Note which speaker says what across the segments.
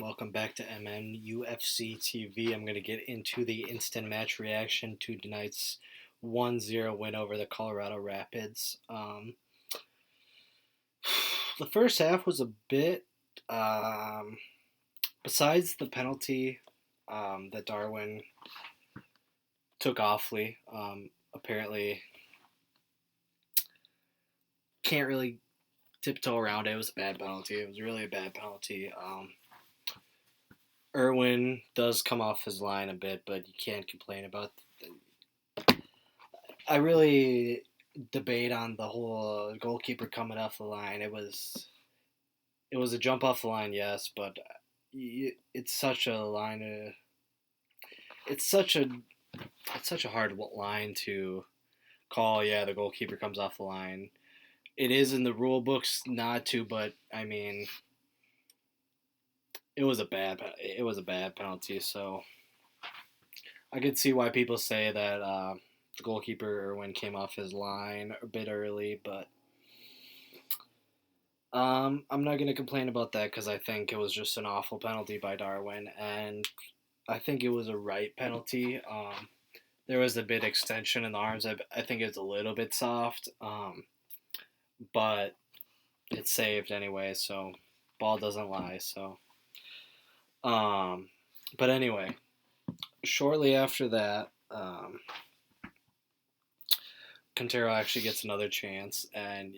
Speaker 1: welcome back to MNUFC TV. I'm going to get into the instant match reaction to tonight's 1-0 win over the Colorado Rapids. The first half was a bit, besides the penalty that Darwin took awfully, apparently can't really tiptoe around it. It was a bad penalty. It was really a bad penalty. Irwin does come off his line a bit, but you can't complain about. I really debate on the whole goalkeeper coming off the line. It was a jump off the line, yes, but it's such a line. It's such a it's such a hard line to call. Yeah, the goalkeeper comes off the line. It is in the rule books not to, but I mean, it was a bad penalty. So I could see why people say that the goalkeeper Irwin came off his line a bit early, but I'm not gonna complain about that because I think it was just an awful penalty by Darwin, and I think it was a right penalty. There was a bit extension in the arms. I think it's a little bit soft, but it's saved anyway. So ball doesn't lie. So, um, but anyway, shortly after that, Quintero actually gets another chance, and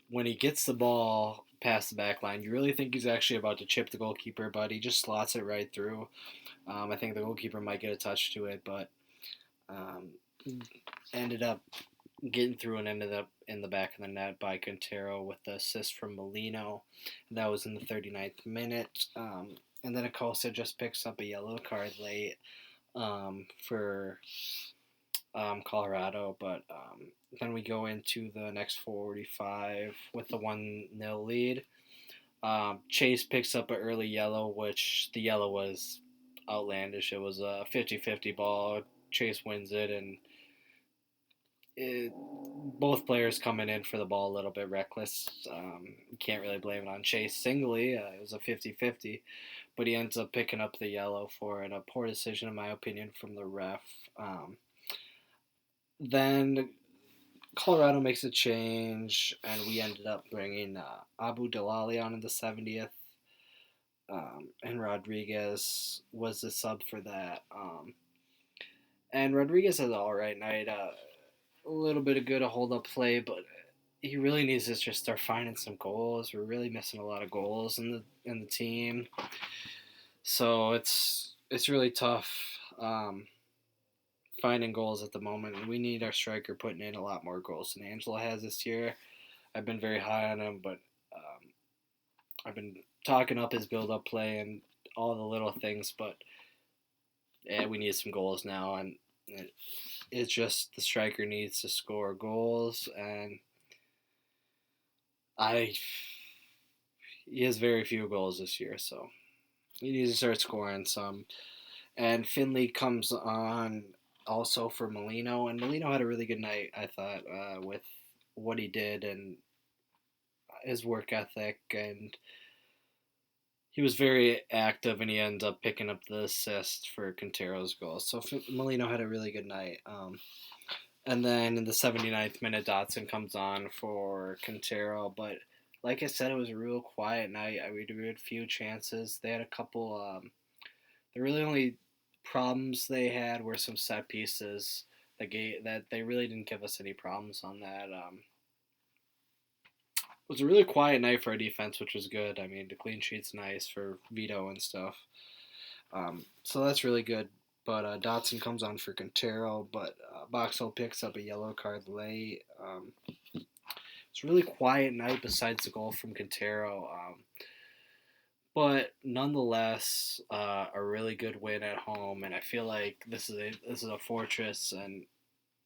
Speaker 1: when he gets the ball past the back line, you really think he's actually about to chip the goalkeeper, but he just slots it right through. I think the goalkeeper might get a touch to it, but um, ended up getting through and ended up in the back of the net by Quintero with the assist from Molino. That was in the 39th minute. And then Acosta just picks up a yellow card late for Colorado, but then we go into the next 45 with the 1-0 lead. Chase picks up an early yellow, which the yellow was outlandish. It was a 50-50 ball. Chase wins it, and both players coming in for the ball a little bit reckless. You can't really blame it on Chase singly. It was a 50-50, but he ends up picking up the yellow for it. A poor decision, in my opinion, from the ref. Then Colorado makes a change, and we ended up bringing Abu Dalali on in the 70th, and Rodriguez was the sub for that. And Rodriguez has an all right night. A little bit of good hold-up play, but he really needs to just start finding some goals. We're really missing a lot of goals in the team, so it's really tough. Finding goals at the moment, and we need our striker putting in a lot more goals than Angela has this year. I've been very high on him, but I've been talking up his build-up play and all the little things, but yeah, we need some goals now, and it's just the striker needs to score goals, and he has very few goals this year, so he needs to start scoring some. And Finley comes on also for Molino, and Molino had a really good night, I thought, with what he did and his work ethic, and he was very active, and he ended up picking up the assist for Quintero's goal. So Molino had a really good night. And then in the 79th minute, Dotson comes on for Quintero, but like I said, it was a real quiet night. We had a few chances. They had a couple. The really only problems they had were some set pieces. That they really didn't give us any problems on that. It was a really quiet night for our defense, which was good. I mean, the clean sheet's nice for Vito and stuff. So that's really good. But Dotson comes on for Quintero, but Boxall picks up a yellow card late. It's a really quiet night besides the goal from Quintero. But nonetheless, a really good win at home, and I feel like this is a fortress, and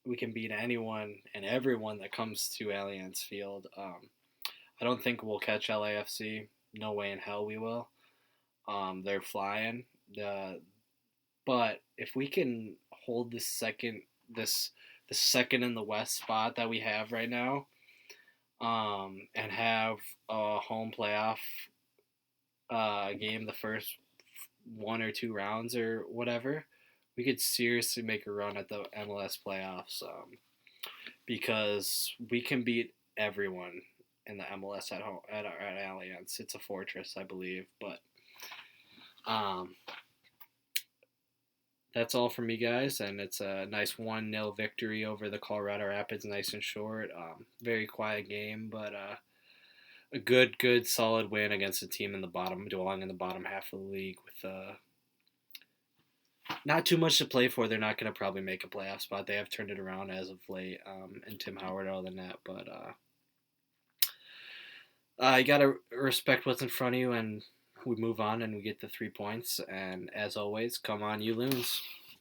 Speaker 1: we can beat anyone and everyone that comes to Allianz Field. I don't think we'll catch LAFC. No way in hell we will. They're flying. But if we can hold the second in the West spot that we have right now, and have a home playoff game the one or two rounds or whatever, we could seriously make a run at the MLS playoffs. Because we can beat everyone in the MLS at home at Allianz. It's a fortress, I believe. But um, that's all from me, guys, and it's a nice 1-0 victory over the Colorado Rapids, nice and short. Very quiet game, but a good, solid win against a team in the bottom, dwelling in the bottom half of the league with not too much to play for. They're not going to probably make a playoff spot. They have turned it around as of late, and Tim Howard all the net, but you got to respect what's in front of you, and we move on and we get the 3 points. And as always, come on, you loons.